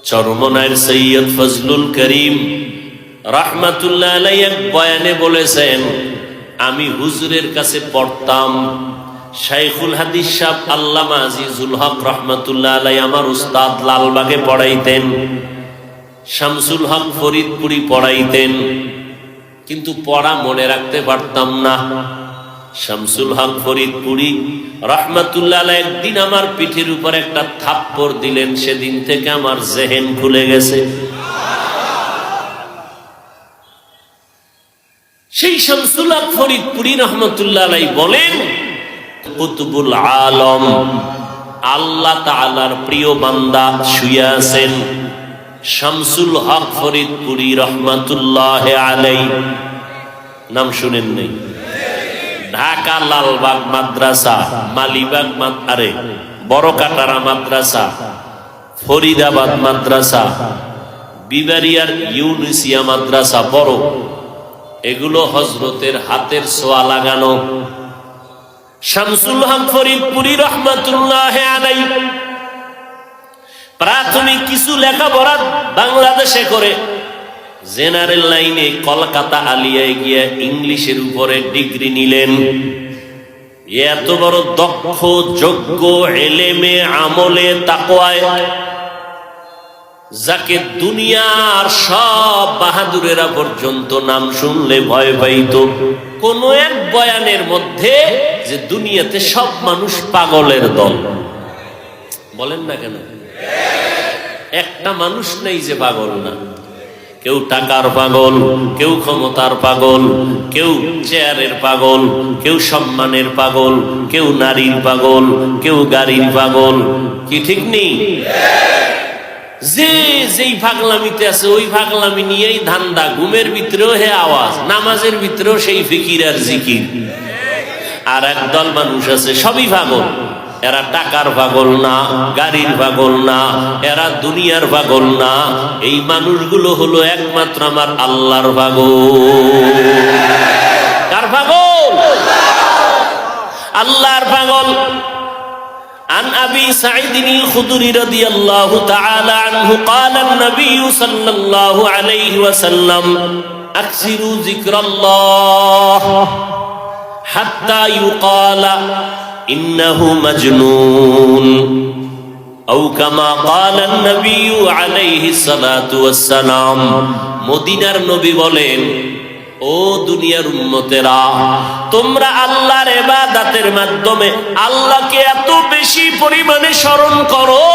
চরমনায়ের সৈয়দ ফজলুল করিম রাহমাতুল্লাহ আলাইহি এক বয়ানে বলেছেন, আমি হুজুরের কাছে পড়তাম, শাইখুল হাদিস সাহেব আল্লামা আজিজুল হক রাহমাতুল্লাহ আলাইহি আমার উস্তাদ লালবাগে পড়াইতেন, শামসুল হক ফরিদপুরি পড়াইতেন, কিন্তু পড়া মনে রাখতে পারতাম না। শামসুল হক ফরিদপুরি রাহমাতুল্লাহ আলাইহি একদিন আমার পিঠের উপর একটা থাপ্পড় দিলেন, সেদিন থেকে আমার জেহেন খুলে গেছে। সেই শামসুল হক ফরিদপুরি রাহমাতুল্লাহ আলাইহি বলেন, কুতুবুল আলম আল্লাহ তাআলার প্রিয় বান্দা শুয়ে আছেন শামসুল হক ফরিদপুরি রাহমাতুল্লাহ আলাইহি। নাম শুনেন নাই? ঢাকা লালবাগ মাদ্রাসা, মালিবাগ আরে বড়কাটারা মাদ্রাসা, ফরিদাবাদ মাদ্রাসা, বিবারিয়ার ইউনিসিয়া মাদ্রাসা বড়, এগুলো হযরতের হাতের ছোঁয়া লাগানো। শামসুল হক ফরিদপুরি রাহমাতুল্লাহ আলাইহি প্রাথমিক কিছু লেখাপড়া বাংলাদেশে করে জেনারেল লাইনে কলকাতা আলিয়ায় গিয়ে ইংলিশের উপরে ডিগ্রি নিলেন। এত বড় দক্ষ, যোগ্য, এলেমে, আমলে, তাকওয়ায়, যাকে দুনিয়ার সব বাহাদুরেরা পর্যন্ত নাম শুনলে ভয় পাইত। কোন এক বয়ানের মধ্যে যে দুনিয়াতে সব মানুষ পাগলের দল, বলেন না কেন? একটা মানুষ নেই যে পাগল না। কেউ টাকার পাগল, কেউ ক্ষমতার পাগল, কেউ চেয়ারের পাগল, কেউ সম্মানের পাগল, কেউ নারীর পাগল, কেউ গাড়ির পাগল। কি ঠিক নেই? যে যেই পাগলামিতে আছে ওই পাগলামি নিয়েই ধান্দা। ঘুমের ভিতরেও হে আওয়াজ, নামাজের ভিতরেও সেই ফিকির আর জিকির। আর একদল মানুষ আছে সবই পাগল, এরা টাকার পাগল না, গাড়ির পাগল না, এরা দুনিয়ার পাগল না। এই মানুষগুলো হলো একমাত্র আমার আল্লাহর পাগল। কার পাগল? আল্লাহর পাগল। عن أبي سعيد الخدري رضي الله تعالى عنه قال النبي صلى الله عليه وسلم أكثروا ذكر الله حتى يقال إنه مجنون أو كما قال النبي عليه الصلاة والسلام। মদিনার নবী বলেন, ও দুনিয়ার উম্মতেরা, তোমরা আল্লাহর ইবাদতের মাধ্যমে আল্লাহকে এত বেশি পরিমাণে স্মরণ করো